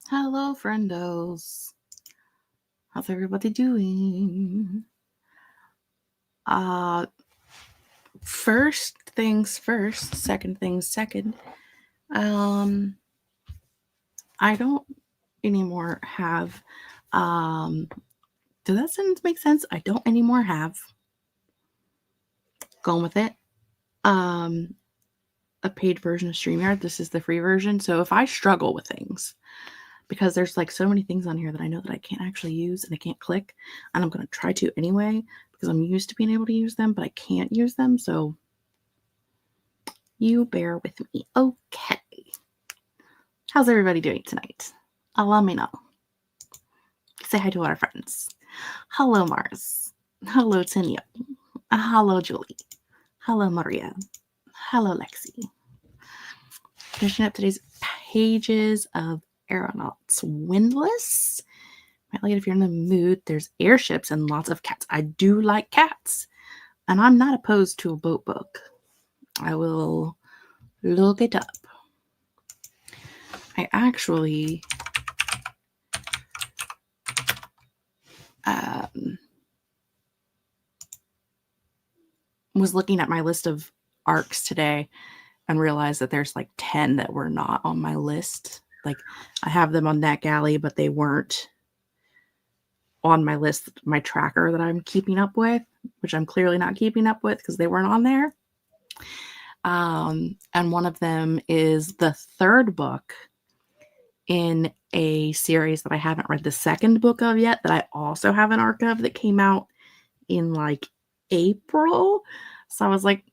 Hello, friendos. How's everybody doing? Uh, First things first, second things second. I don't anymore have, does that sentence make sense? I don't anymore have, going with it, a paid version of StreamYard. This is the free version. So if I struggle with things, because there's like so many things on here that I know that I can't actually use and I can't click, and I'm going to try to anyway because I'm used to being able to use them, but I can't use them. So you bear with me. Okay. How's everybody doing tonight? Let me know. Say hi to our friends. Hello, Mars. Hello, Tanya. Hello, Julie. Hello, Maria. Hello, Lexi. Finishing up today's pages of Aeronauts Windless. Might like it if you're in the mood. There's airships and lots of cats. I do like cats, and I'm not opposed to a boat book. I will look it up. I actually was looking at my list of arcs today and realized that there's like 10 that were not on my list. Like I have them on NetGalley, but they weren't on my list, my tracker that I'm keeping up with, which I'm clearly not keeping up with because they weren't on there. And one of them is the third book in a series that I haven't read the second book of yet, that I also have an arc of that came out in like April. So I was like,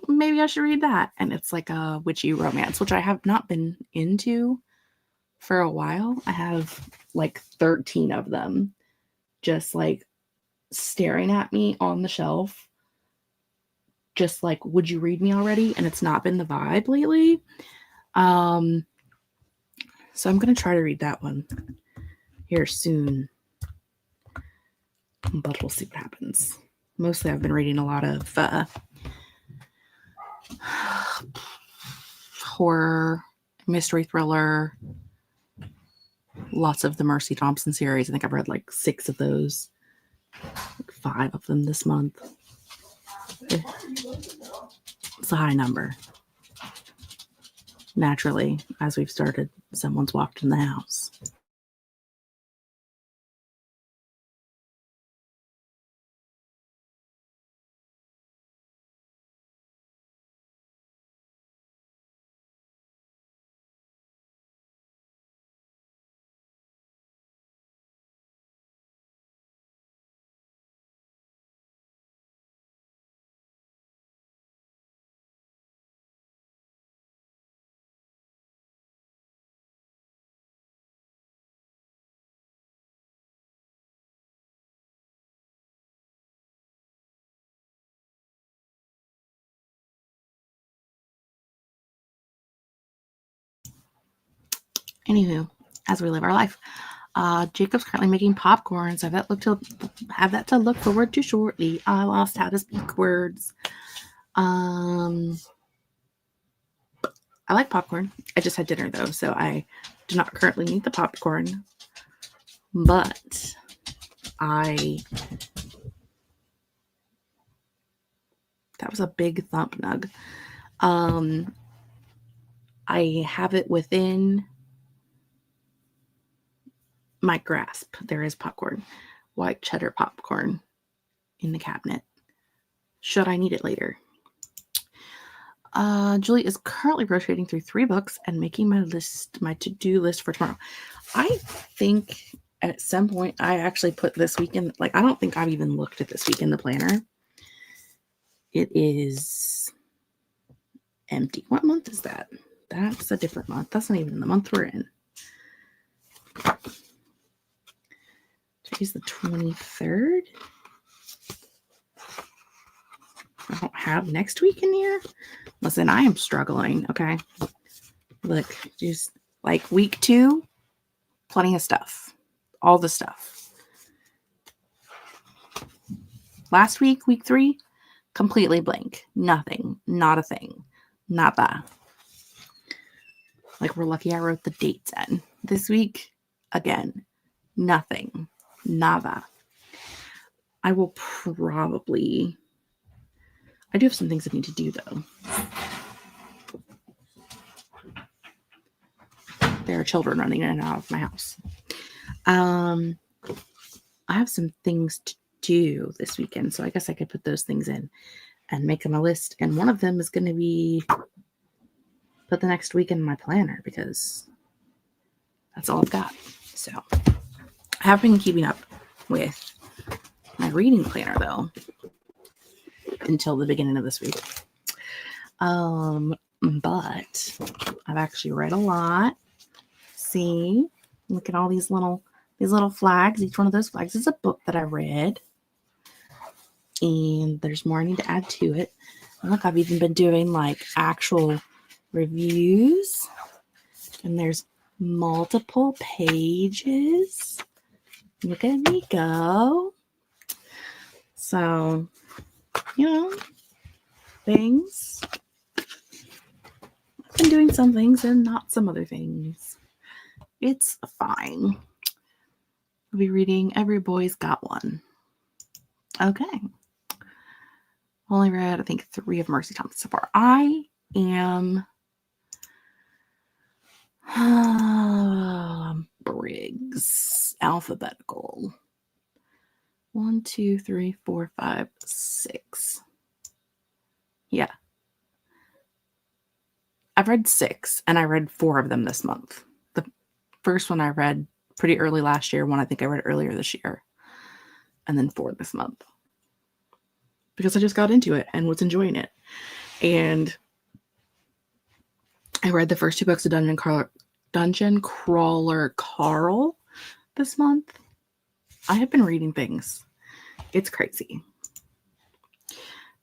maybe I should read that. And it's like a witchy romance, which I have not been into for a while. I have like 13 of them just like staring at me on the shelf. Just like, would you read me already? And it's not been the vibe lately. So I'm going to try to read that one here soon. But we'll see what happens. Mostly I've been reading a lot of horror, mystery thriller, lots of the Mercy Thompson series. I think I've read like 6 of those, like 5 of them this month. It's a high number. Naturally, as we've started, someone's walked in the house. Anywho, as we live our life, Jacob's currently making popcorn, so have that to look forward to shortly. I lost how to speak words. I like popcorn. I just had dinner though, so I do not currently need the popcorn. But that was a big thump nug. I have it within my grasp. There is popcorn, white cheddar popcorn in the cabinet. Should I need it later? Julie is currently rotating through 3 books and making my to-do list for tomorrow. I think at some point I actually put this weekend, like I don't think I've even looked at this week in the planner. It is empty. What month is that? That's a different month. That's not even the month we're in. Today's the 23rd. I don't have next week in here. Listen, I am struggling, okay? Look, just like week 2, plenty of stuff. All the stuff. Last week, week 3, completely blank. Nothing. Not a thing. Nada. Like, we're lucky I wrote the dates in. This week, Again, nothing. Nada. I will probably... I do have some things I need to do, though. There are children running in and out of my house. I have some things to do this weekend, so I guess I could put those things in and make them a list. And one of them is going to be put the next week in my planner, because that's all I've got. So I have been keeping up with my reading planner, though, until the beginning of this week. But I've actually read a lot. See, look at all these little flags. Each one of those flags is a book that I read. And there's more I need to add to it. And look, I've even been doing like actual reviews. And there's multiple pages. Look at me go. So, things. I've been doing some things and not some other things. It's fine. I'll be reading Every Boy's Got One. Okay. Only read, I think, 3 of Mercy Thompson so far. I am Briggs, alphabetical. 1, 2, 3, 4, 5, 6. Yeah. I've read 6, and I read 4 of them this month. The first one I read pretty early last year, one I think I read earlier this year, and then 4 this month. Because I just got into it and was enjoying it. And I read the first 2 books of Dungeon Crawler Carl this month. I have been reading things. It's crazy.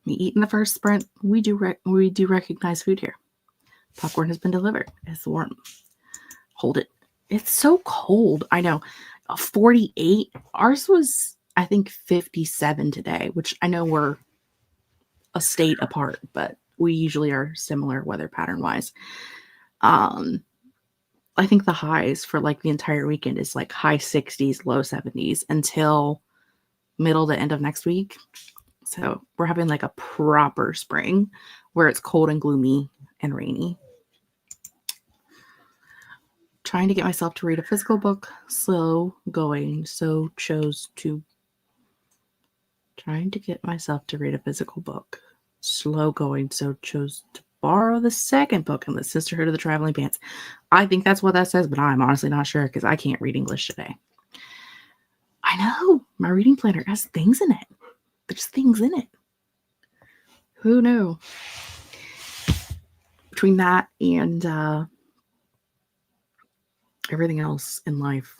Me eating the first sprint. We do recognize food here. Popcorn has been delivered. It's warm. Hold it. It's so cold. I know. 48. Ours was, I think, 57 today, which I know we're a state apart, but we usually are similar weather pattern wise. I think the highs for like the entire weekend is like high 60s, low 70s until middle to end of next week. So we're having like a proper spring where it's cold and gloomy and rainy. Trying to get myself to read a physical book, slow going, so chose to. Trying to get myself to read a physical book, slow going, so chose to borrow the second book in the Sisterhood of the Traveling Pants. I think that's what that says, but I'm honestly not sure because I can't read English today. I know, my reading planner has things in it. There's things in it. Who knew? Between that and everything else in life,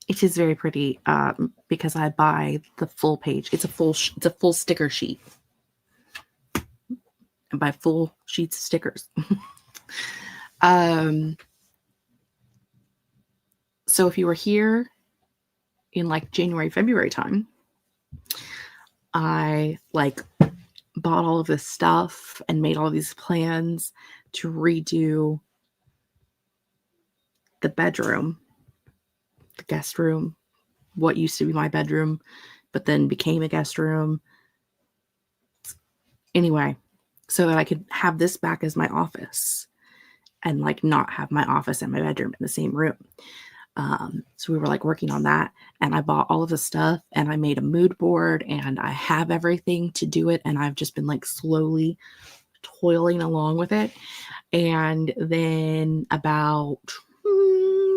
it is very pretty because I buy the full page. It's a full sticker sheet. I buy full sheets of stickers. So if you were here in like January, February time, I like bought all of this stuff and made all these plans to redo the bedroom, the guest room, what used to be my bedroom, but then became a guest room. Anyway, so that I could have this back as my office and like not have my office and my bedroom in the same room. So we were like working on that, and I bought all of the stuff and I made a mood board and I have everything to do it. And I've just been like slowly toiling along with it. And then about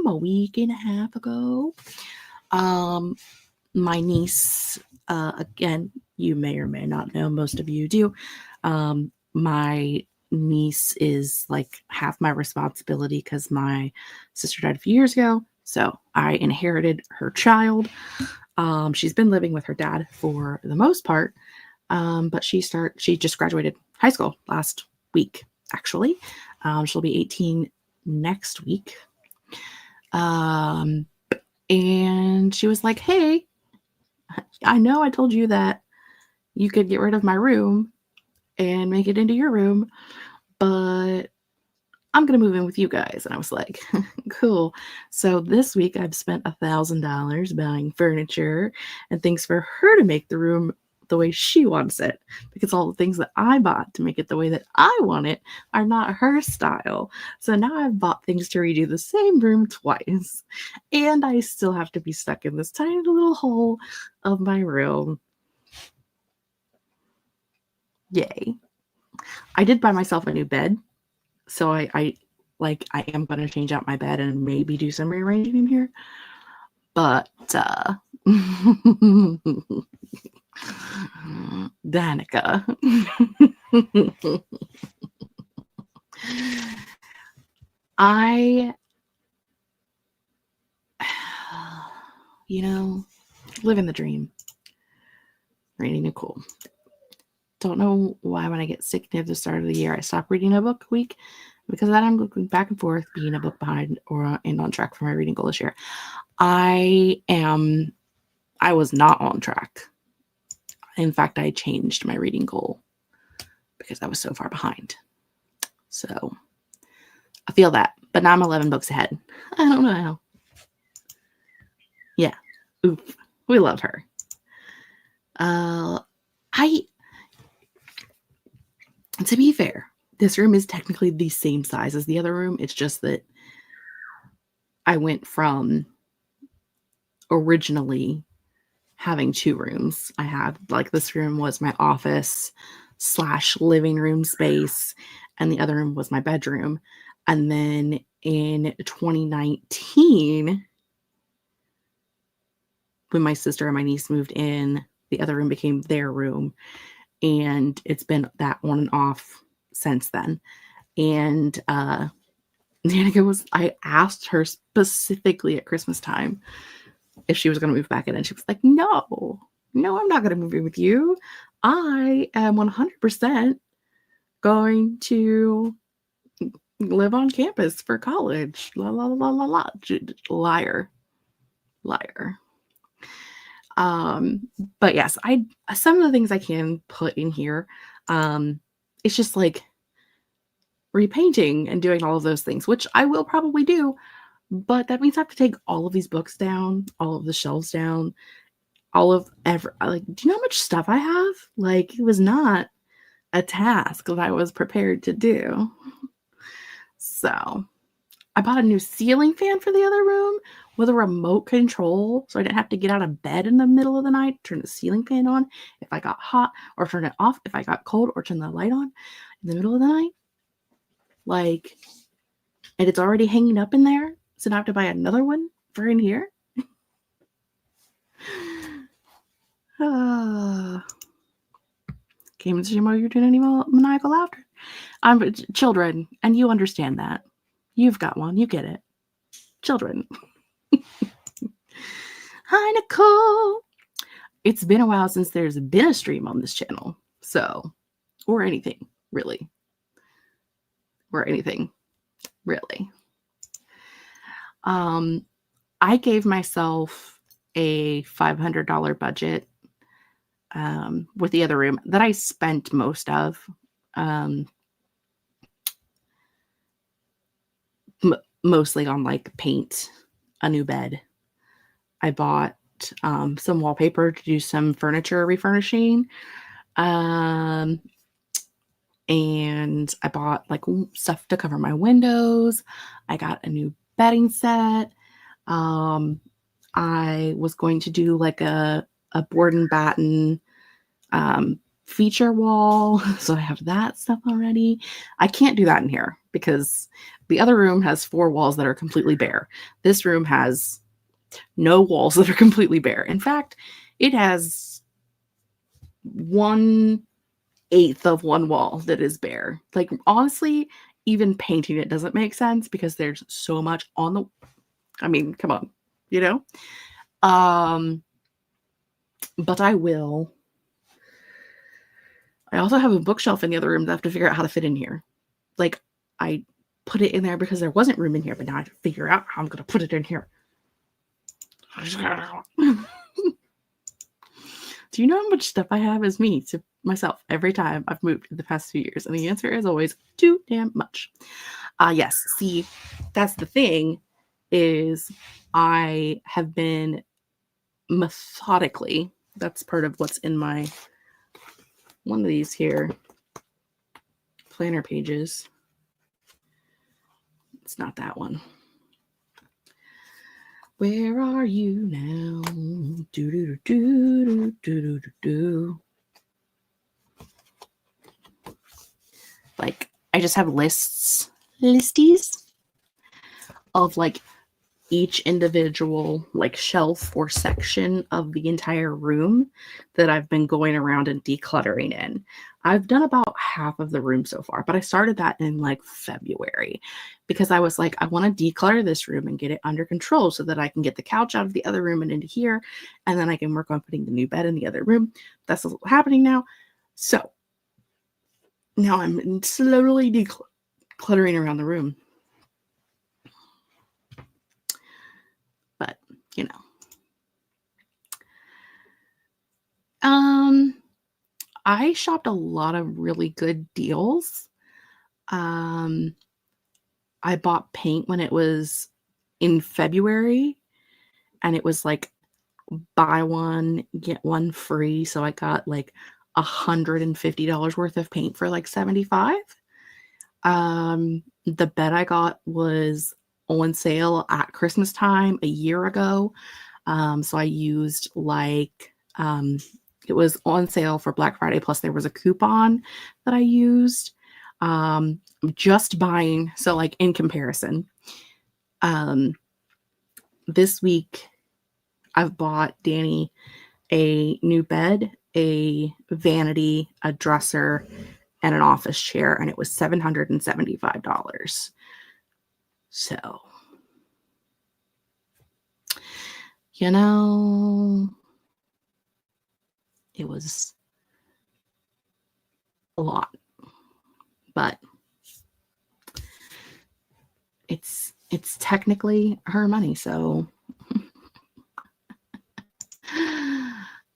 a week and a half ago, my niece, again, you may or may not know, most of you do. My niece is like half my responsibility because my sister died a few years ago. So I inherited her child. She's been living with her dad for the most part. But she just graduated high school last week, actually. She'll be 18 next week. And she was like, hey, I know I told you that you could get rid of my room and make it into your room, but I'm going to move in with you guys. And I was like, cool. So this week I've spent $1,000 buying furniture and things for her to make the room the way she wants it, because all the things that I bought to make it the way that I want it are not her style. So now I've bought things to redo the same room twice, and I still have to be stuck in this tiny little hole of my room. Yay. I did buy myself a new bed, so I am going to change out my bed and maybe do some rearranging in here, but Danica. I, living the dream. Reading Nicole. Don't know why when I get sick near the start of the year, I stop reading a book a week. Because of that, I'm looking back and forth, being a book behind and on track for my reading goal this year. I was not on track. In fact, I changed my reading goal because I was so far behind. So I feel that, but now I'm 11 books ahead. I don't know how. Yeah. Oof. We love her. To be fair, this room is technically the same size as the other room. It's just that I went from originally having 2 rooms. I had, like, this room was my office / living room space, and the other room was my bedroom. And then in 2019, when my sister and my niece moved in, the other room became their room, and it's been that on and off since then. And Danica I asked her specifically at Christmas time if she was going to move back in, and she was like, no, I'm not going to move in with you. I am 100% going to live on campus for college. La la la la la. Liar. But yes, some of the things I can put in here, it's just like repainting and doing all of those things, which I will probably do, but that means I have to take all of these books down, all of the shelves down, do you know how much stuff I have? Like, it was not a task that I was prepared to do. So I bought a new ceiling fan for the other room with a remote control, so I didn't have to get out of bed in the middle of the night, turn the ceiling fan on if I got hot, or turn it off if I got cold, or turn the light on in the middle of the night. Like, and it's already hanging up in there, so now I have to buy another one for in here. Came to see you're doing any maniacal laughter. I'm children, and you understand that. You've got one. You get it. Children. Hi, Nicole. It's been a while since there's been a stream on this channel. So, or anything, really. I gave myself a $500 budget with the other room that I spent most of. Mostly on like paint, a new bed. I bought some wallpaper to do some furniture refurnishing. And I bought like stuff to cover my windows. I got a new bedding set. I was going to do like a board and batten feature wall. So I have that stuff already. I can't do that in here because the other room has 4 walls that are completely bare. This room has no walls that are completely bare. In fact, it has 1/8 of one wall that is bare. Like, honestly, even painting it doesn't make sense because there's so much on the, I mean, come on, you know? But I will. I also have a bookshelf in the other room that I have to figure out how to fit in here. Like, I put it in there because there wasn't room in here, but now I have to figure out how I'm going to put it in here. Do you know how much stuff I have as me to myself every time I've moved in the past few years? And the answer is always too damn much. Yes. See, that's the thing, is I have been methodically, that's part of what's in my one of these here planner pages. It's not that one. Where are you now? Do do do do do do do. Like, I just have listies of like each individual like shelf or section of the entire room that I've been going around and decluttering in. I've done about half of the room so far, but I started that in like February because I was like, I want to declutter this room and get it under control so that I can get the couch out of the other room and into here, and then I can work on putting the new bed in the other room. That's happening now. So now I'm slowly decluttering around the room. But, you know. I shopped a lot of really good deals. I bought paint when it was in February, and it was like buy one, get one free. So I got like $150 worth of paint for like $75. The bed I got was on sale at Christmas time a year ago. So I used like, it was on sale for Black Friday, plus there was a coupon that I used. Just buying, so like in comparison, this week I've bought Danny a new bed, a vanity, a dresser, and an office chair, and it was $775. So, you know, it was a lot, but it's technically her money, so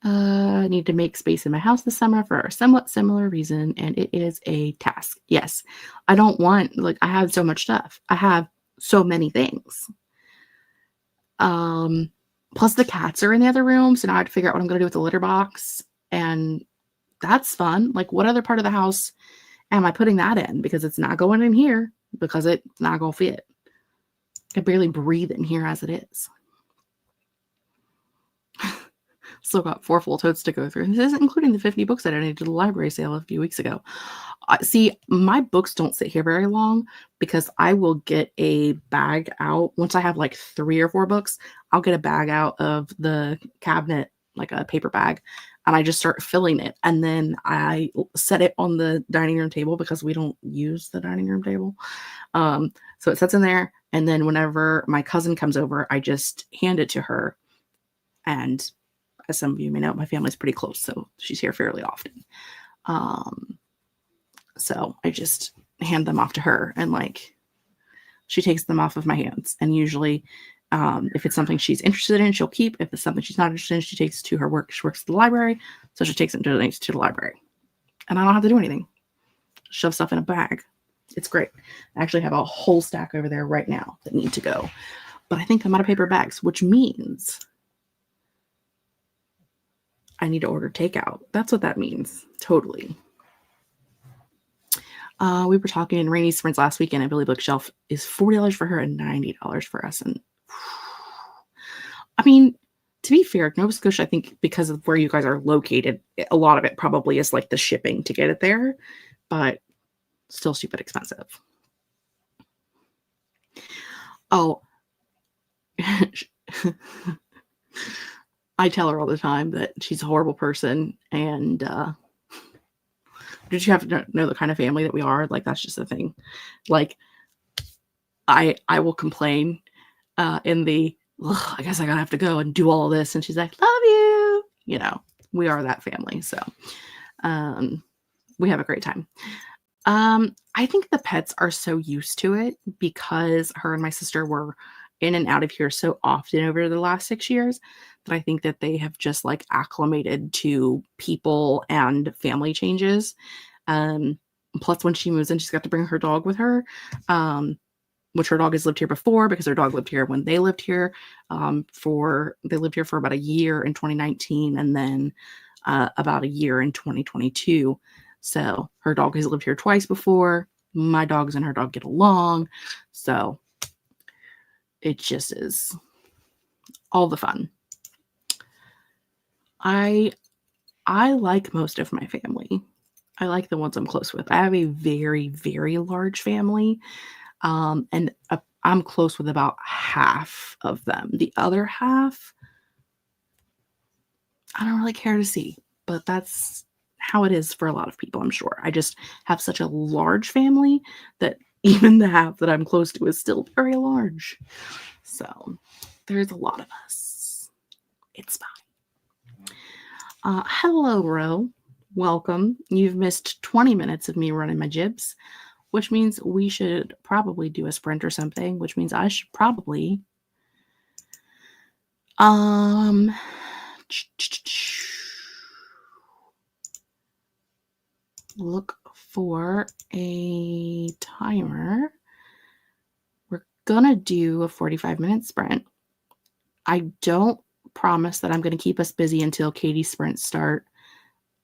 I need to make space in my house this summer for a somewhat similar reason, and it is a task. Yes, I don't want, like, I have so much stuff. I have so many things. Plus the cats are in the other room, so now I have to figure out what I'm going to do with the litter box, and that's fun. Like, what other part of the house am I putting that in? Because it's not going in here, because it's not going to fit. I barely breathe in here as it is. Still got 4 full totes to go through. This isn't including the 50 books I donated to the library sale a few weeks ago. See, my books don't sit here very long because I will get a bag out. Once I have like 3 or 4 books, I'll get a bag out of the cabinet, like a paper bag, and I just start filling it. And then I set it on the dining room table because we don't use the dining room table. So it sits in there. And then whenever my cousin comes over, I just hand it to her. And as some of you may know, my family's pretty close, so she's here fairly often. So I just hand them off to her, and like she takes them off of my hands. And usually, if it's something she's interested in, she'll keep. If it's something she's not interested in, she takes to her work. She works at the library, so she takes them to the library, and I don't have to do anything. Shove stuff in a bag. It's great. I actually have a whole stack over there right now that need to go, but I think I'm out of paper bags, which means I need to order takeout. That's what that means. Totally. We were talking in Rainy's friends last weekend at Billy Bookshelf is $40 for her and $90 for us. And I mean, to be fair, Nova Scotia, I think because of where you guys are located, a lot of it probably is like the shipping to get it there, but still stupid expensive. Oh, I tell her all the time that she's a horrible person, and did you have to know the kind of family that we are? Like, that's just the thing. Like, I will complain in the, I guess I gotta have to go and do all this, and she's like, love you. You know, we are that family, so we have a great time. I think the pets are so used to it because her and my sister were in and out of here so often over the last 6 years that I think that they have just like acclimated to people and family changes. Plus, when she moves in, she's got to bring her dog with her, which her dog has lived here before because her dog lived here when they lived here. They lived here for about a year in 2019 and then about a year in 2022. So her dog has lived here twice before. My dogs and her dog get along. So it just is all the fun. I like most of my family. I like the ones I'm close with. I have a very, very large family. And I'm close with about half of them. The other half, I don't really care to see, but that's how it is for a lot of people, I'm sure. I just have such a large family that even the half that I'm close to is still very large. So there's a lot of us. It's fine. Hello, Ro. Welcome. You've missed 20 minutes of me running my jibs, which means we should probably do a sprint or something, which means I should probably look for a timer. We're gonna do a 45-minute sprint. I don't promise that I'm going to keep us busy until Katie's sprints start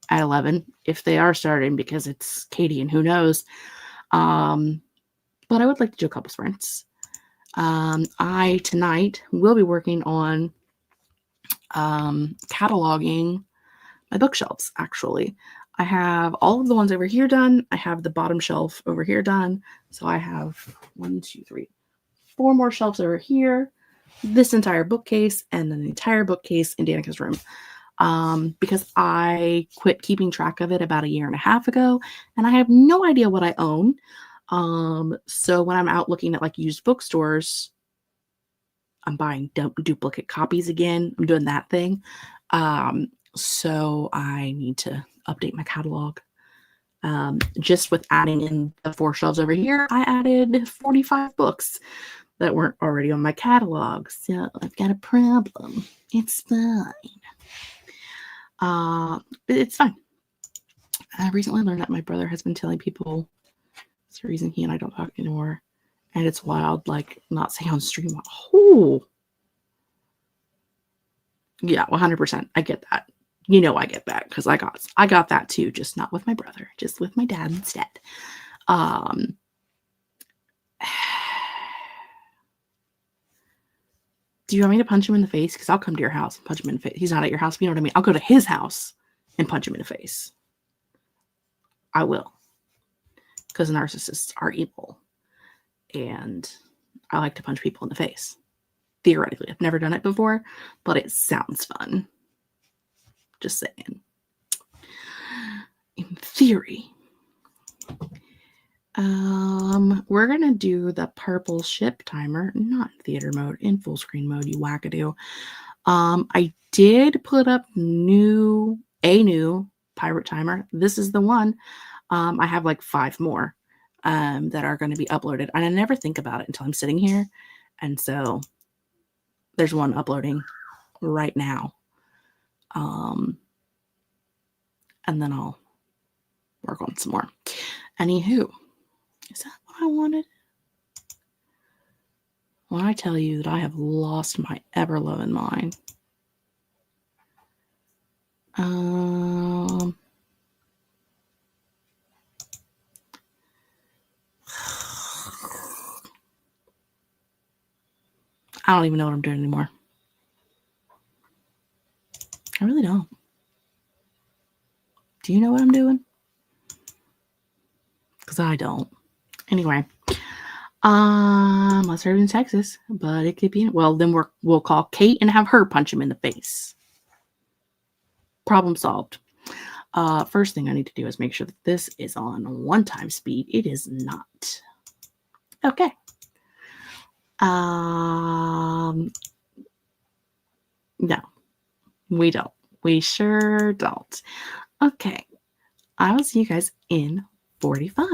at 11, if they are starting, because it's Katie and who knows. But I would like to do a couple sprints. I tonight will be working on cataloging my bookshelves, actually. I have all of the ones over here done. I have the bottom shelf over here done. So I have 4 more shelves over here, this entire bookcase, and then the entire bookcase in Danica's room. Because I quit keeping track of it about a year and a half ago, and I have no idea what I own. So when I'm out looking at like used bookstores, I'm buying duplicate copies again. I'm doing that thing. So I need to update my catalog. Just with adding in the 4 shelves over here, I added 45 books that weren't already on my catalog. So I've got a problem. It's fine. It's fine. I recently learned that my brother has been telling people it's the reason he and I don't talk anymore. And it's wild, like not saying on stream. Oh, yeah, 100%. I get that. You know, I get that because I got that too, just not with my brother, just with my dad instead. Do you want me to punch him in the face? Because I'll come to your house and punch him in the face. He's not at your house, but you know what I mean? I'll go to his house and punch him in the face. I will. Because narcissists are evil. And I like to punch people in the face. Theoretically. I've never done it before, but it sounds fun. Just saying. In theory. We're going to do the purple ship timer, not in theater mode, in full screen mode, you wackadoo. I did put up a new pirate timer. This is the one. I have like 5 more that are going to be uploaded. And I never think about it until I'm sitting here. And so there's one uploading right now. And then I'll work on some more. Anywho, is that what I wanted? When I tell you that I have lost my ever-loving mind. I don't even know what I'm doing anymore. I really don't. Do you know what I'm doing? Because I don't. Anyway. Let's start in Texas, but it could be. Well, then we'll call Kate and have her punch him in the face. Problem solved. First thing I need to do is make sure that this is on 1x speed. It is not. Okay. No, we don't. We sure don't. Okay. I will see you guys in 45.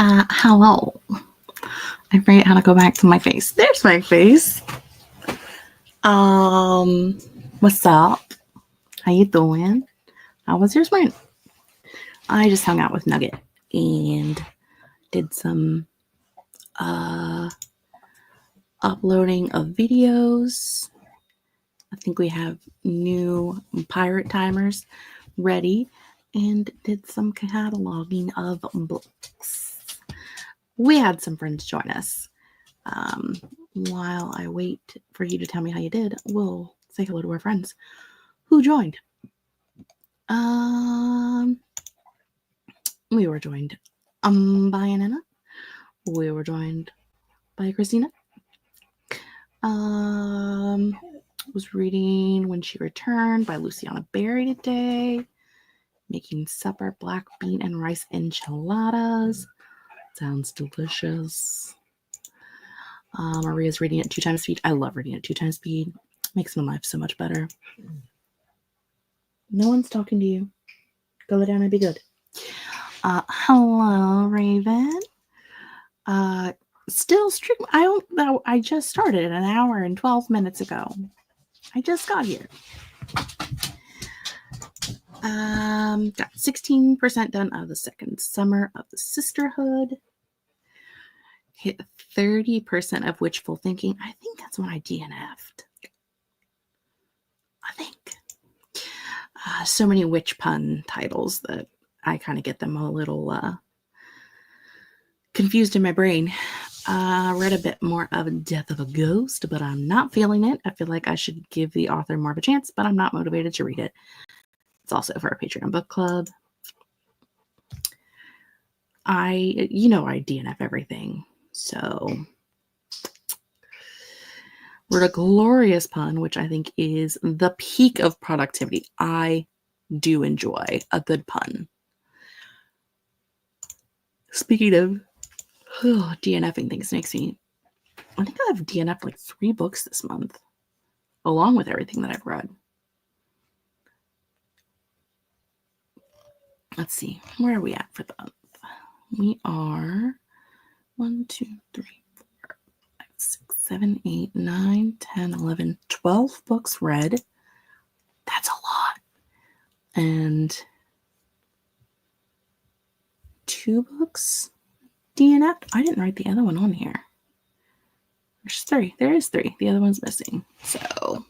Hello. I forget how to go back to my face. There's my face. What's up? How you doing? How was your spring? I just hung out with Nugget and did some uploading of videos. I think we have new pirate timers ready and did some cataloging of books. We had some friends join us. While I wait for you to tell me how you did, we'll say hello to our friends who joined. We were joined by Anna. We were joined by Christina. Was reading When She Returned by Luciana Berry today. Making supper, black bean and rice enchiladas. Sounds delicious. Maria's reading at 2 times speed. I love reading at 2 times speed. Makes my life so much better. No one's talking to you. Go lay down and be good. Hello, Raven. Still stream. I just started an hour and 12 minutes ago. I just got here. Got 16% done of the second summer of the sisterhood. Hit 30% of wishful thinking. I think that's when I DNF'd. I think. So many witch pun titles that I kind of get them a little confused in my brain. Read a bit more of Death of a Ghost, but I'm not feeling it. I feel like I should give the author more of a chance, but I'm not motivated to read it. It's also for a Patreon book club. I DNF everything. So wrote a glorious pun, which I think is the peak of productivity. I do enjoy a good pun. Speaking of DNFing things makes me, I think I've DNF'd like 3 books this month, along with everything that I've read. Let's see, where are we at for the month? We are 1, 2, 3, 4, 5, 6, 7, 8, 9, 10, 11, 12 books read. That's a lot. And 2 books DNF'd. I didn't write the other one on here. There's 3. There is 3. The other one's missing. So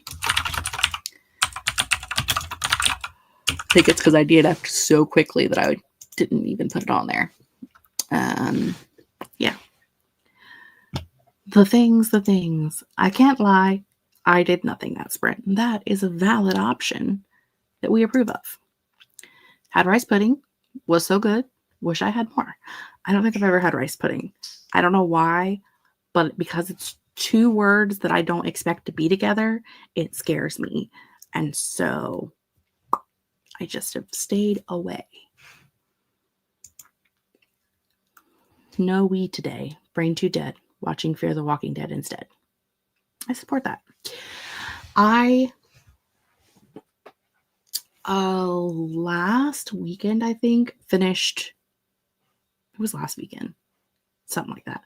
I think it's because I DNF'd so quickly that I didn't even put it on there. Yeah. The things. I can't lie. I did nothing that sprint. That is a valid option that we approve of. Had rice pudding. Was so good. Wish I had more. I don't think I've ever had rice pudding. I don't know why, but because it's 2 words that I don't expect to be together, it scares me. And so I just have stayed away. No we today. Brain too dead. Watching Fear the Walking Dead instead. I support that. Last weekend, I think, finished. It was last weekend. Something like that.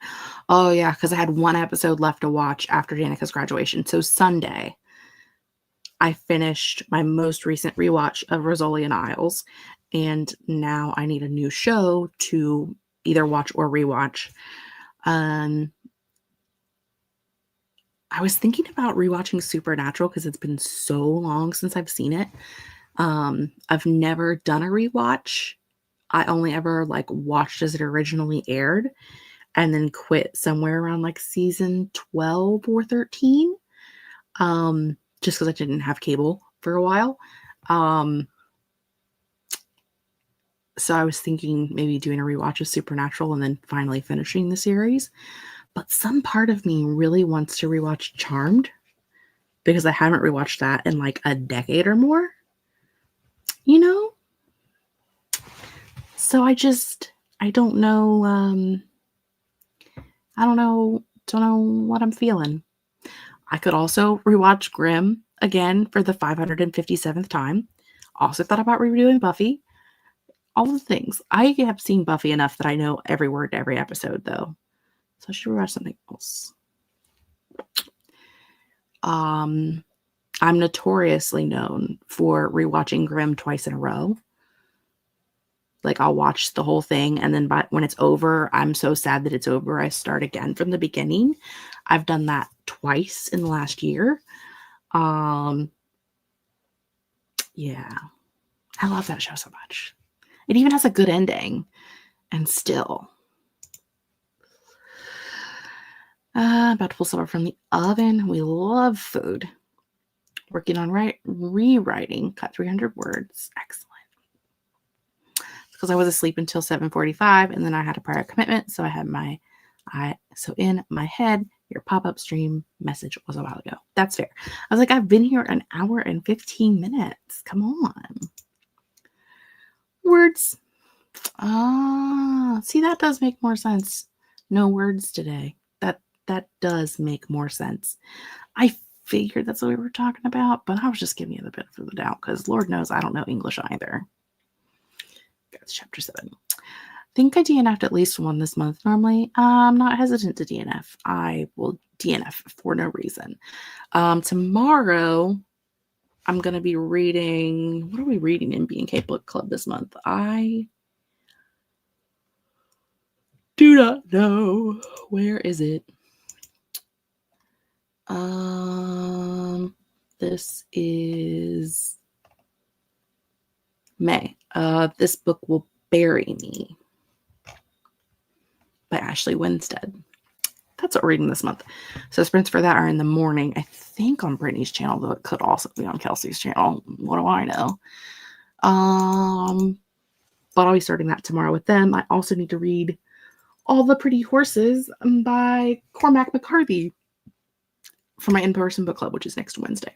Oh, yeah, because I had 1 episode left to watch after Danica's graduation. So Sunday, I finished my most recent rewatch of Rizzoli and Isles. And now I need a new show to either watch or rewatch. I was thinking about rewatching Supernatural because it's been so long since I've seen it. I've never done a rewatch. I only ever watched as it originally aired and then quit somewhere around season 12 or 13. Just because I didn't have cable for a while. So I was thinking maybe doing a rewatch of Supernatural and then finally finishing the series. But some part of me really wants to rewatch Charmed because I haven't rewatched that in a decade or more. So I don't know. I don't know what I'm feeling. I could also rewatch Grimm again for the 557th time. Also thought about redoing Buffy. all the things. I have seen Buffy enough that I know every word to every episode, though. So I should rewatch something else. I'm notoriously known for rewatching Grimm twice in a row. Like, I'll watch the whole thing, and then when it's over, I'm so sad that it's over, I start again from the beginning. I've done that twice in the last year. Yeah. I love that show so much. It even has a good ending. And still. About to pull supper from the oven. We love food. Working on rewriting. Cut 300 words. Excellent. Because I was asleep until 7:45, and then I had a prior commitment. So I had so in my head, your pop-up stream message was a while ago. That's fair. I was like, I've been here an hour and 15 minutes. Come on. Words. See, that does make more sense. No words today. That does make more sense. I figured that's what we were talking about, but I was just giving you the benefit of the doubt because Lord knows I don't know English either. That's chapter 7. Think I DNF'd at least one this month normally. I'm not hesitant to DNF. I will DNF for no reason. Tomorrow, I'm going to be reading... What are we reading in B&K Book Club this month? I do not know. Where is it? This is May. This book will bury me by Ashley Winstead. That's what we're reading this month. So sprints for that are in the morning. I think on Brittany's channel, though it could also be on Kelsey's channel. What do I know? But I'll be starting that tomorrow with them. I also need to read All the Pretty Horses by Cormac McCarthy for my in-person book club, which is next Wednesday.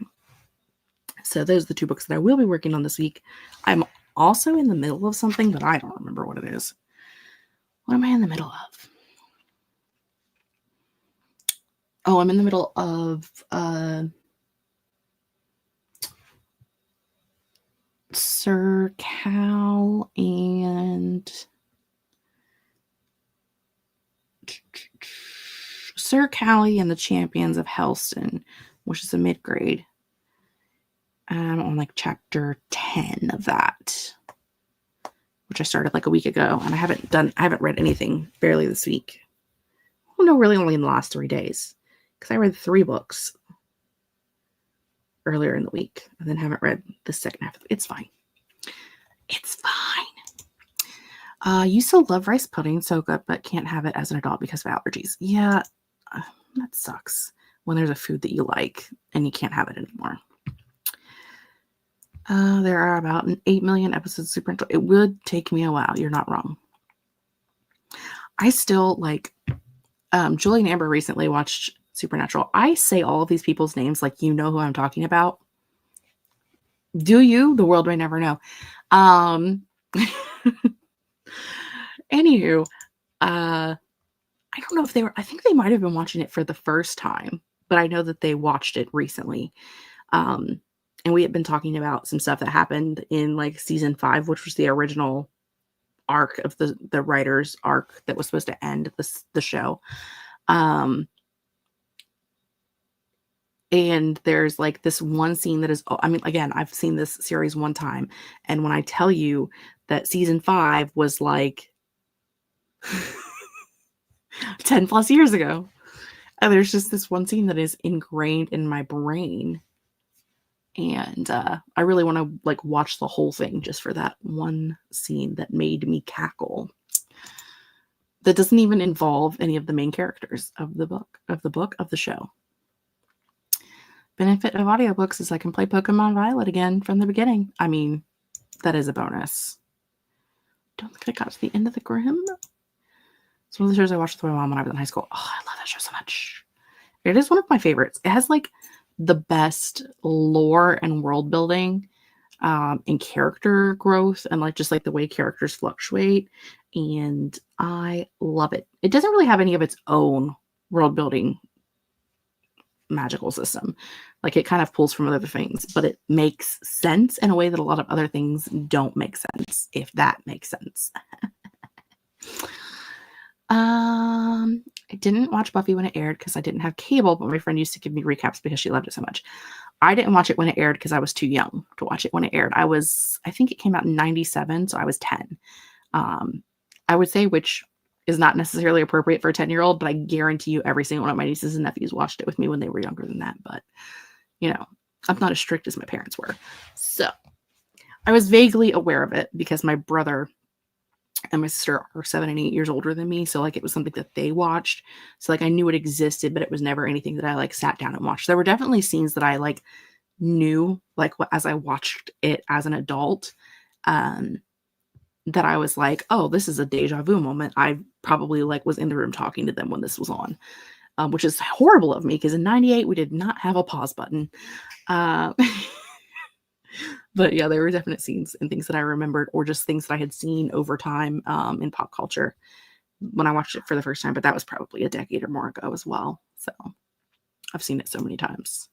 So those are the 2 books that I will be working on this week. I'm also in the middle of something, but I don't remember what it is. What am I in the middle of? Oh, I'm in the middle of Sir Cal and Sir Callie and the Champions of Helston, which is a mid-grade. I'm on like chapter 10 of that, which I started like a week ago, and I haven't read anything barely this week. Well, no, really only in the last 3 days, because I read 3 books earlier in the week, and then haven't read the second half. It's fine. It's fine. You still love rice pudding so good, but can't have it as an adult because of allergies. Yeah, that sucks when there's a food that you like and you can't have it anymore. There are about 8 million episodes of Supernatural. It would take me a while. You're not wrong. I still like, Julie and Amber recently watched Supernatural. I say all of these people's names like you know who I'm talking about. Do you? The world may never know. Anywho, I don't know if they were, I think they might have been watching it for the first time, but I know that they watched it recently. And we had been talking about some stuff that happened in like season 5, which was the original arc of the writer's arc that was supposed to end the show. And there's like this one scene that is, I mean, again, I've seen this series one time. And when I tell you that season 5 was like 10 plus years ago, and there's just this one scene that is ingrained in my brain. And I really want to like watch the whole thing just for that one scene that made me cackle. That doesn't even involve any of the main characters of the show. Benefit of audiobooks is I can play Pokemon Violet again from the beginning. I mean, that is a bonus. Don't think I got to the end of the Grimm. It's one of the shows I watched with my mom when I was in high school. Oh, I love that show so much. It is one of my favorites. It has like the best lore and world building and character growth and like just like the way characters fluctuate. And I love it. It doesn't really have any of its own world building magical system, Like it kind of pulls from other things, but it makes sense in a way that a lot of other things don't make sense, if that makes sense. I didn't watch Buffy when it aired because I didn't have cable, but my friend used to give me recaps because she loved it so much. I didn't watch it when it aired because I was too young to watch it when it aired. I think it came out in 97, so I was 10. I would say, which is not necessarily appropriate for a 10-year-old, but I guarantee you every single one of my nieces and nephews watched it with me when they were younger than that. But, I'm not as strict as my parents were. So I was vaguely aware of it because my brother and my sister are 7 and 8 years older than me. So like it was something that they watched. So like I knew it existed, but it was never anything that I like sat down and watched. There were definitely scenes that I like knew like as I watched it as an adult, that I was like, oh, this is a deja vu moment. I probably like was in the room talking to them when this was on, which is horrible of me because in 98 we did not have a pause button. But yeah, there were definite scenes and things that I remembered, or just things that I had seen over time in pop culture when I watched it for the first time. But that was probably a decade or more ago as well. So I've seen it so many times.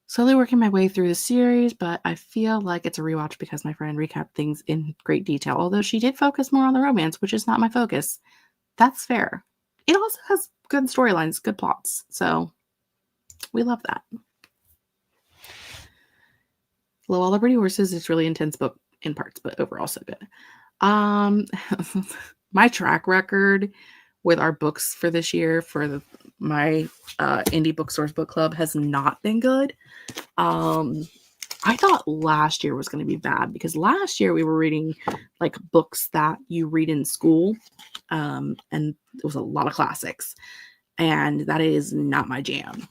Slowly working my way through the series, but I feel like it's a rewatch because my friend recapped things in great detail, although she did focus more on the romance, which is not my focus. That's fair. It also has good storylines, good plots. So we love that. Love All the Pretty Horses. It's really intense book in parts, but overall so good. My track record with our books for this year for my indie bookstores book club has not been good. I thought last year was going to be bad because last year we were reading like books that you read in school, and it was a lot of classics, and that is not my jam.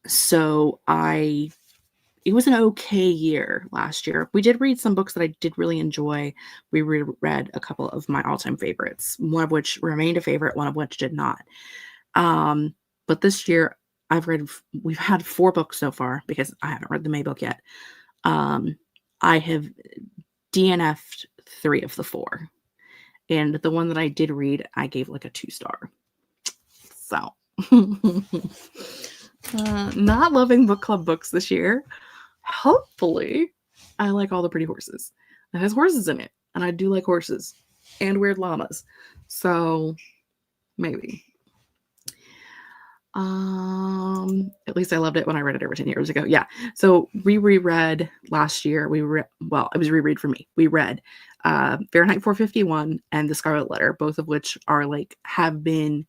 So it was an okay year last year. We did read some books that I did really enjoy. We read a couple of my all-time favorites, one of which remained a favorite, one of which did not. But this year we've had 4 books so far because I haven't read the May book yet. I have DNF'd 3 of the 4. And the one that I did read, I gave like a 2-star. So not loving book club books this year. Hopefully I like All the Pretty Horses. It has horses in it, and I do like horses and weird llamas. So maybe. At least I loved it when I read it over 10 years ago. Yeah. So we reread last year. It was reread for me. We read Fahrenheit 451 and The Scarlet Letter, both of which are like have been,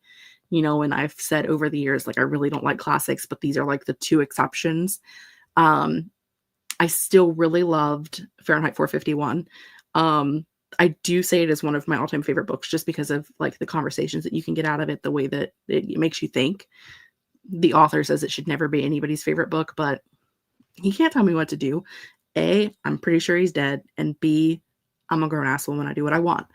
and I've said over the years, like I really don't like classics, but these are like the 2 exceptions. I still really loved Fahrenheit 451. I do say it is one of my all-time favorite books just because of like the conversations that you can get out of it, the way that it makes you think. The author says it should never be anybody's favorite book, but he can't tell me what to do. A, I'm pretty sure he's dead, and B, I'm a grown ass woman. I do what I want.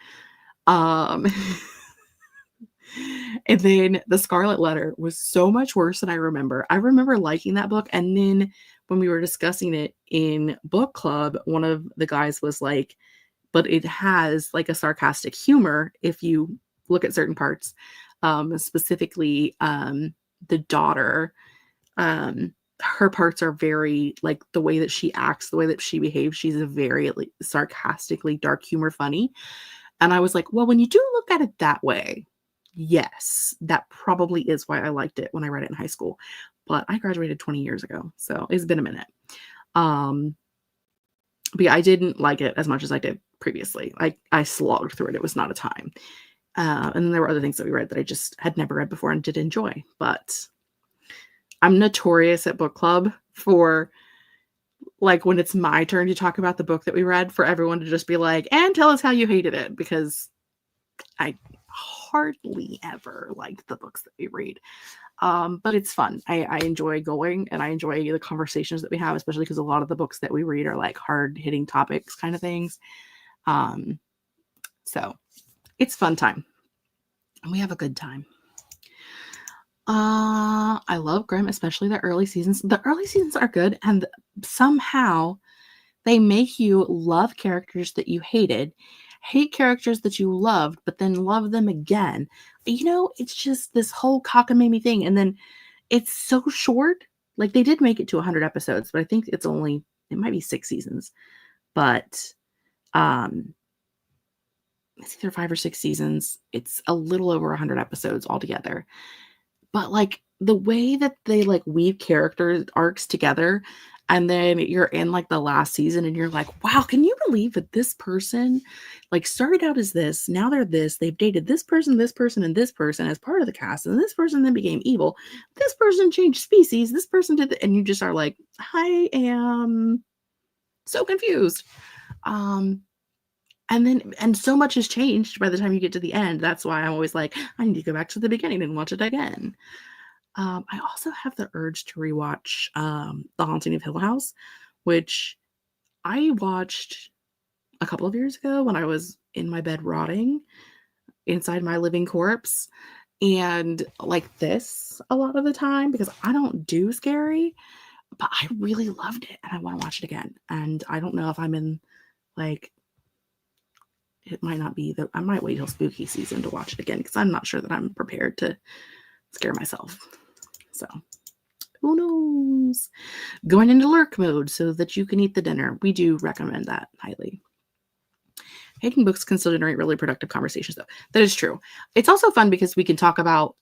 And then The Scarlet Letter was so much worse than I remember. I remember liking that book, and then when we were discussing it in book club, one of the guys was like, but it has like a sarcastic humor if you look at certain parts, specifically the daughter. Her parts are very like the way that she acts, the way that she behaves. She's a very like, sarcastically dark humor funny. And I was like, well, when you do look at it that way, yes, that probably is why I liked it when I read it in high school. But I graduated 20 years ago, so it's been a minute. But yeah, I didn't like it as much as I did previously. I slogged through it. It was not a time. And then there were other things that we read that I just had never read before and did enjoy. But I'm notorious at book club for like when it's my turn to talk about the book that we read, for everyone to just be like, and tell us how you hated it, because I hardly ever like the books that we read. But it's fun. I enjoy going, and I enjoy the conversations that we have, especially because a lot of the books that we read are like hard hitting topics kind of things. So it's fun time, and we have a good time. I love Grimm, especially the early seasons. The early seasons are good, and somehow they make you love characters that you hated, hate characters that you loved, but then love them again. It's just this whole cockamamie thing. And then it's so short. Like they did make it to 100 episodes, but I think it might be 6 seasons, but um, it's either 5 or 6 seasons. It's a little over 100 episodes altogether. But, like, the way that they, like, weave character arcs together, and then you're in, like, the last season, and you're like, "Wow, can you believe that this person, like, started out as this, now they're this, they've dated this person, and this person as part of the cast, and this person then became evil. This person changed species, this person did the," and you just are like, "I am so confused." Um, and so much has changed by the time you get to the end. That's why I'm always like, "I need to go back to the beginning and watch it again." I also have the urge to rewatch The Haunting of Hill House, which I watched a couple of years ago when I was in my bed rotting inside my living corpse. And like this a lot of the time because I don't do scary, but I really loved it and I want to watch it again. And I don't know if I'm in like it might not be that I might wait till spooky season to watch it again because I'm not sure that I'm prepared to scare myself. So who knows? Going into lurk mode so that you can eat the dinner. We do recommend that highly. Hating books can still generate really productive conversations, though. That is true. It's also fun because we can talk about.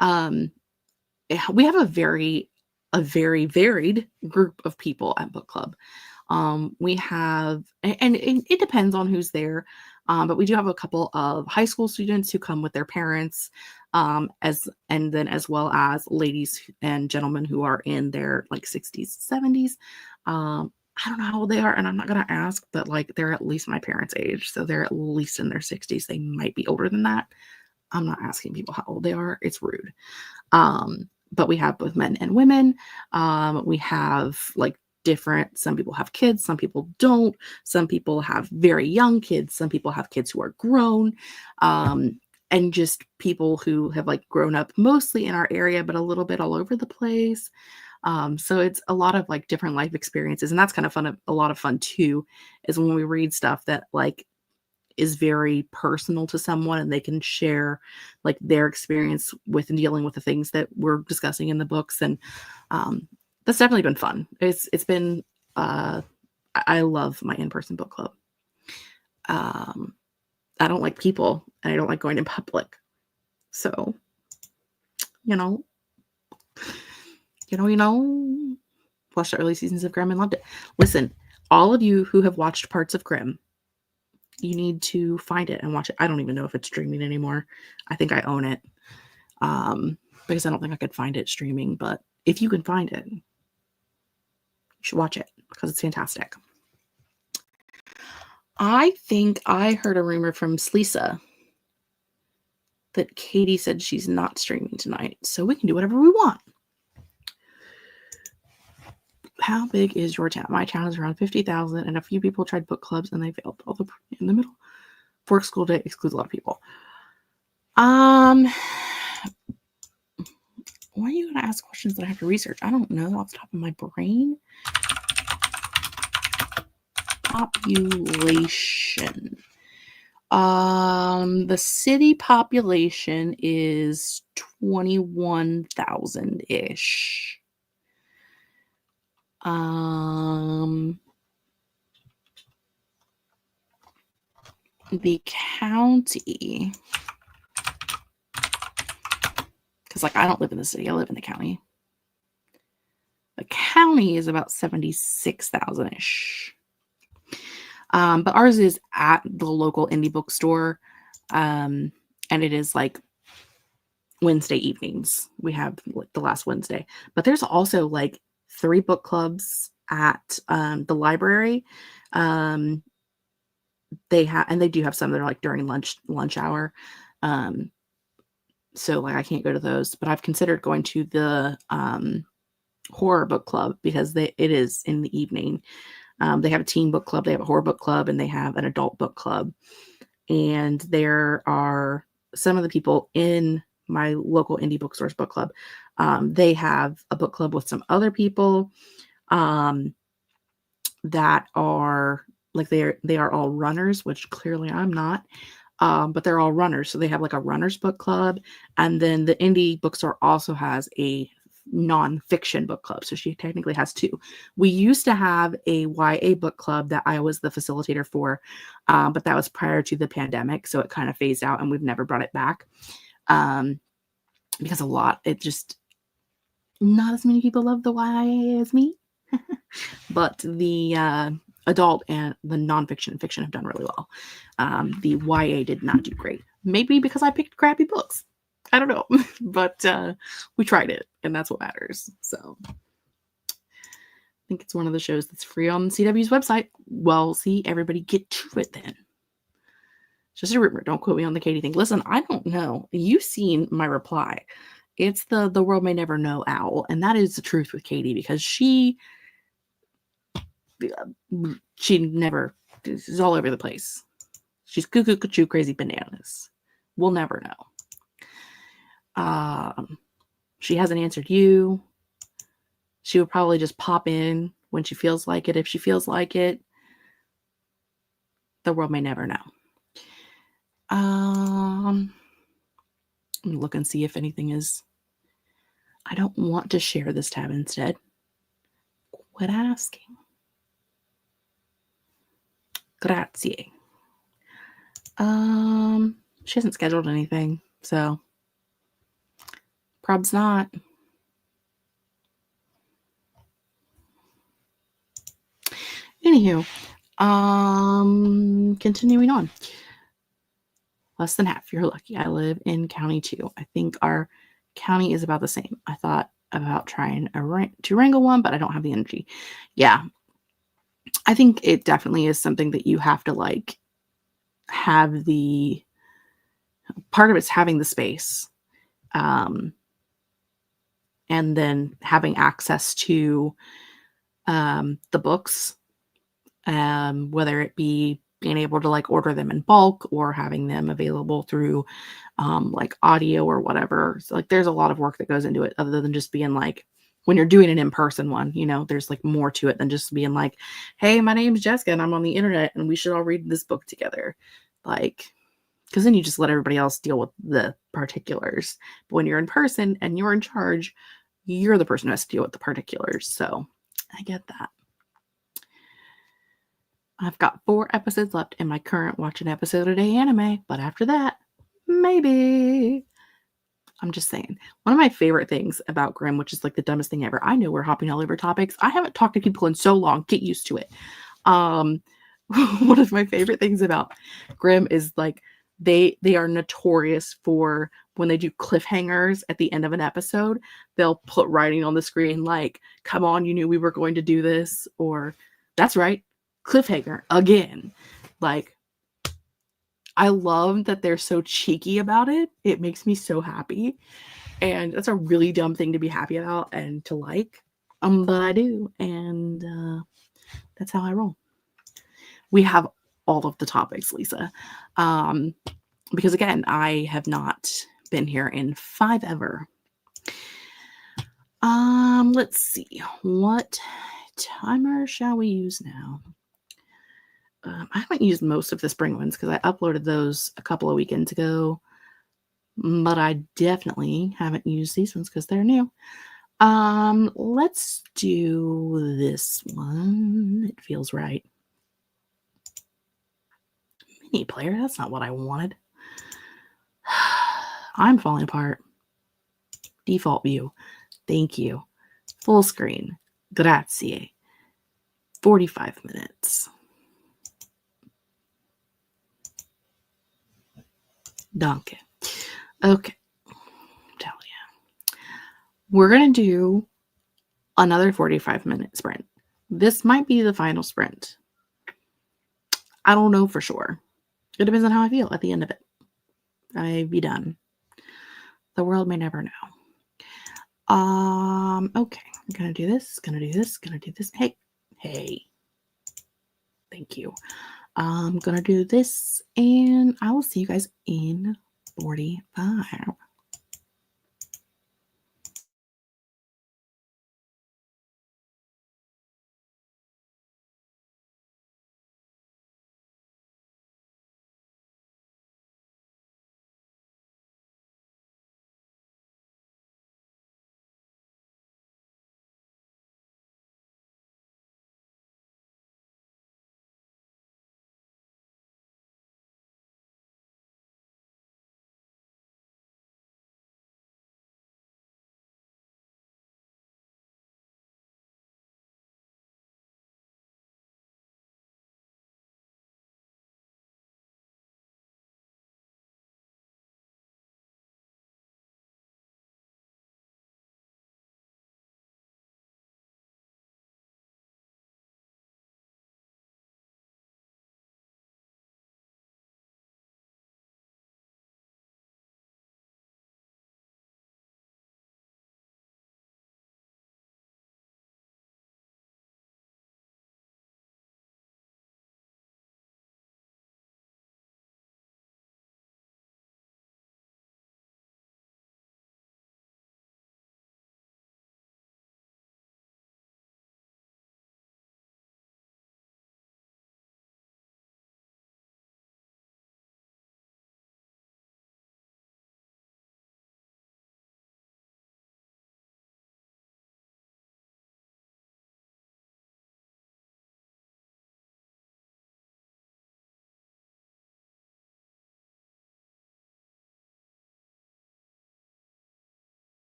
We have a very varied group of people at book club. We have, and it depends on who's there, but we do have a couple of high school students who come with their parents, as well as ladies and gentlemen who are in their like 60s, 70s. I don't know how old they are, and I'm not gonna ask, but like they're at least my parents' age, so they're at least in their 60s. They might be older than that. I'm not asking people how old they are. It's rude. But we have both men and women. We have like some people have kids, some people don't. Some people have very young kids. Some people have kids who are grown. And just people who have like grown up mostly in our area, but a little bit all over the place. So it's a lot of like different life experiences. And that's kind of fun. A lot of fun too, is when we read stuff that like is very personal to someone and they can share like their experience with and dealing with the things that we're discussing in the books. And that's definitely been fun. It's been I love my in-person book club. I don't like people and I don't like going in public. So, you know, watched the early seasons of Grimm and loved it. Listen, all of you who have watched parts of Grimm, you need to find it and watch it. I don't even know if it's streaming anymore. I think I own it because I don't think I could find it streaming. But if you can find it, you should watch it because it's fantastic. I think I heard a rumor from Slisa that Katie said she's not streaming tonight, so we can do whatever we want. How big is your town? My town is around 50,000, and a few people tried book clubs and they failed. Although in the middle, Fork School Day excludes a lot of people. Why are you going to ask questions that I have to research? I don't know off the top of my brain. Population. The city population is 21,000-ish. The county, because like I don't live in the city, I live in the county. The county is about 76,000-ish. But ours is at the local indie bookstore. And it is like Wednesday evenings. We have like the last Wednesday. But there's also like 3 book clubs at the library. They do have some that are like during lunch hour. So like I can't go to those, but I've considered going to the horror book club because it is in the evening. They have a teen book club, they have a horror book club, and they have an adult book club. And there are some of the people in my local indie bookstores book club. They have a book club with some other people that are like they are all runners, which clearly I'm not. But they're all runners. So they have like a runners book club. And then the indie bookstore also has a nonfiction book club. So she technically has two. We used to have a YA book club that I was the facilitator for, but that was prior to the pandemic. So it kind of phased out and we've never brought it back because it just, not as many people love the YA as me. But the adult and the nonfiction and fiction have done really well. The YA did not do great. Maybe because I picked crappy books. I don't know. But we tried it, and that's what matters. So I think it's one of the shows that's free on CW's website. Well, see, everybody get to it then. Just a rumor. Don't quote me on the Katie thing. Listen, I don't know. You've seen my reply. It's the world may never know owl. And that is the truth with Katie because she never is all over the place. She's cuckoo, crazy bananas. We'll never know. She hasn't answered you. She would probably just pop in when she feels like it. If she feels like it, the world may never know. I'm gonna look and see if anything is. I don't want to share this tab instead. Quit asking. Grazie. She hasn't scheduled anything, so prob's not. Anywho, continuing on. Less than half. You're lucky. I live in County 2. I think our county is about the same. I thought about trying to wrangle one, but I don't have the energy. Yeah. I think it definitely is something that you have to like have the part of it's having the space. And then having access to the books, whether it be being able to like order them in bulk or having them available through like audio or whatever. So like there's a lot of work that goes into it other than just being like when you're doing an in-person one, there's like more to it than just being like, hey, my name's Jessica and I'm on the internet and we should all read this book together. Like, because then you just let everybody else deal with the particulars. But when you're in person and you're in charge, you're the person who has to deal with the particulars. So I get that. I've got 4 episodes left in my current watch an episode a day anime, but after that, maybe. I'm just saying. One of my favorite things about Grimm, which is like the dumbest thing ever. I know we're hopping all over topics. I haven't talked to people in so long. Get used to it. One of my favorite things about Grimm is like they are notorious for when they do cliffhangers at the end of an episode, they'll put writing on the screen like, come on, you knew we were going to do this, or that's right, cliffhanger again. Like, I love that they're so cheeky about it. It makes me so happy. And that's a really dumb thing to be happy about and to like. But I do. And that's how I roll. We have all of the topics, Lisa. Because again, I have not been here in 5 ever. Let's see. What timer shall we use now? I haven't used most of the spring ones because I uploaded those a couple of weekends ago. But I definitely haven't used these ones because they're new. Let's do this one. It feels right. Mini player, that's not what I wanted. I'm falling apart. Default view. Thank you. Full screen. Grazie. 45 minutes. Danke. Okay. Tell you. We're going to do another 45-minute sprint. This might be the final sprint. I don't know for sure. It depends on how I feel at the end of it. I be done. The world may never know. Okay. I'm gonna do this, gonna do this, gonna do this. Hey. Thank you. I'm gonna do this, and I will see you guys in 45.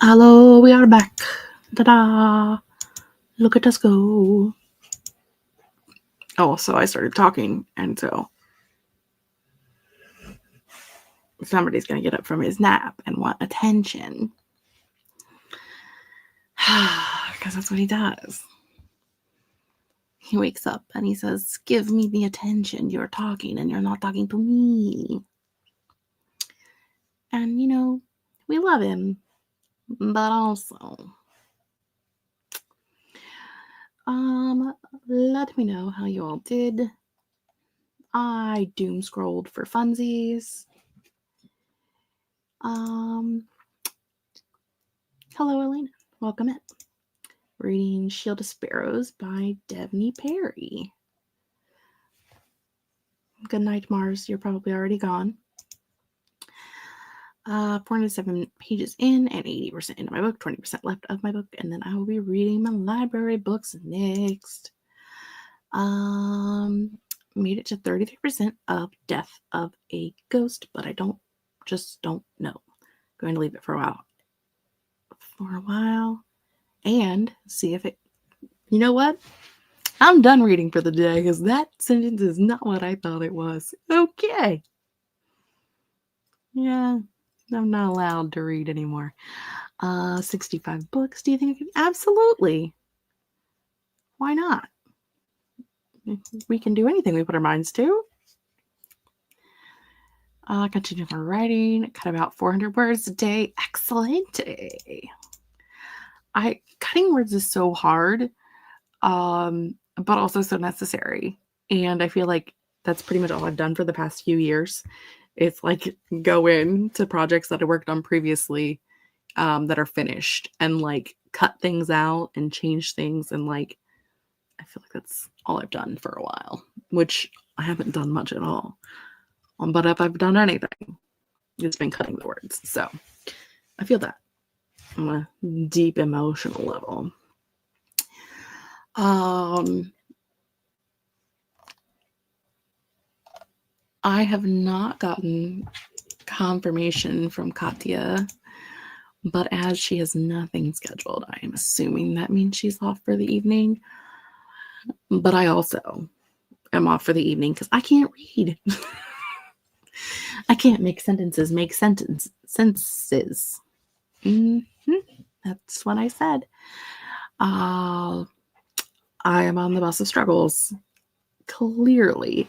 Hello, we are back. Ta-da! Look at us go. Oh, so I started talking, and so somebody's going to get up from his nap and want attention. Because that's what he does. He wakes up and he says, give me the attention. You're talking and you're not talking to me. And, you know, we love him. But also, let me know how you all did. I doom scrolled for funsies. Hello, Elena. Welcome in. Reading Shield of Sparrows by Devney Perry. Good night, Mars. You're probably already gone. 407 pages in and 80% into my book, 20% left of my book, and then I will be reading my library books next. Made it to 33% of Death of a Ghost, but I don't know. Going to leave it for a while and see if it, you know what? I'm done reading for the day because that sentence is not what I thought it was. Okay. Yeah, I'm not allowed to read anymore. 65 books. Do you think I could? Absolutely. Why not? We can do anything we put our minds to. Continue my writing. Cut about 400 words a day. Excellent. Cutting words is so hard, but also so necessary. And I feel like that's pretty much all I've done for the past few years. It's like go into projects that I worked on previously that are finished and like cut things out and change things. And like, I feel like that's all I've done for a while, which I haven't done much at all. But if I've done anything, it's been cutting the words. So I feel that on a deep emotional level. I have not gotten confirmation from Katya, but as she has nothing scheduled, I am assuming that means she's off for the evening. But I also am off for the evening because I can't read. I can't make sentences make senses. That's what I said. I am on the bus of struggles, clearly.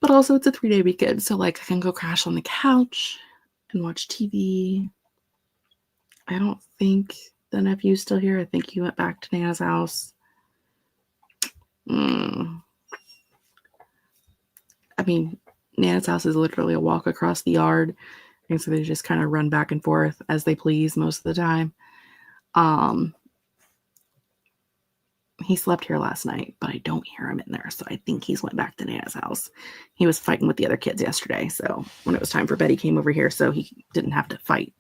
But also it's a 3-day weekend, so like I can go crash on the couch and watch TV. I don't think the nephew's still here. I think he went back to Nana's house. I mean, Nana's house is literally a walk across the yard, and so they just kind of run back and forth as they please most of the time. He slept here last night, but I don't hear him in there, so I think he's went back to Nana's house. He was fighting with the other kids yesterday, so when it was time for bed, he came over here so he didn't have to fight.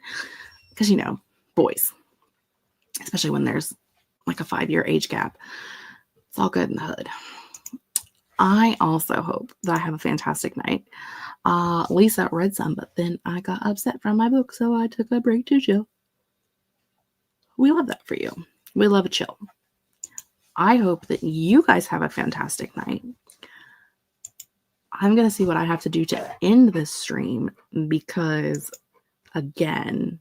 Because, you know, boys, especially when there's like a 5-year age gap, it's all good in the hood. I also hope that I have a fantastic night. Lisa read some, but then I got upset from my book, so I took a break to chill. We love that for you. We love a chill. I hope that you guys have a fantastic night. I'm going to see what I have to do to end this stream because, again,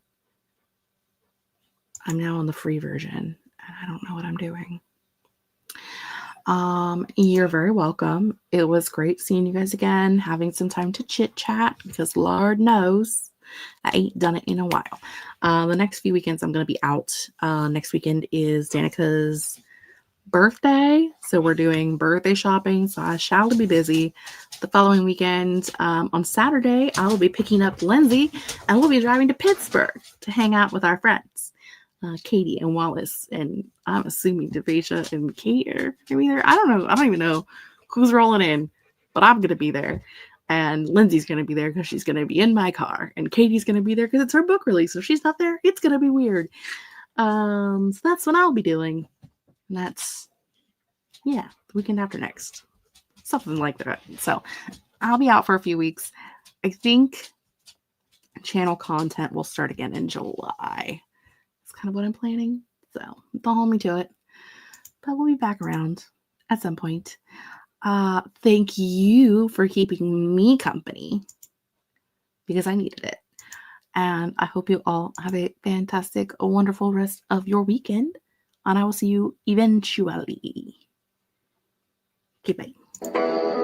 I'm now on the free version and I don't know what I'm doing. You're very welcome. It was great seeing you guys again, having some time to chit chat because Lord knows I ain't done it in a while. The next few weekends I'm going to be out. Next weekend is Danica's birthday, so we're doing birthday shopping, so I shall be busy. The following weekend, on Saturday, I will be picking up Lindsay and we'll be driving to Pittsburgh to hang out with our friends, Katie and Wallace, and I'm assuming Devasia and Kate are gonna be there. I don't even know who's rolling in, but I'm gonna be there, and Lindsay's gonna be there because she's gonna be in my car, and Katie's gonna be there because it's her book release. So if she's not there, it's gonna be weird. So that's what I'll be doing. And that's, yeah, the weekend after next. Something like that. So I'll be out for a few weeks. I think channel content will start again in July. kind of what I'm planning. So don't hold me to it. But we'll be back around at some point. Thank you for keeping me company because I needed it. And I hope you all have a fantastic, wonderful rest of your weekend. And I will see you eventually. Okay, bye.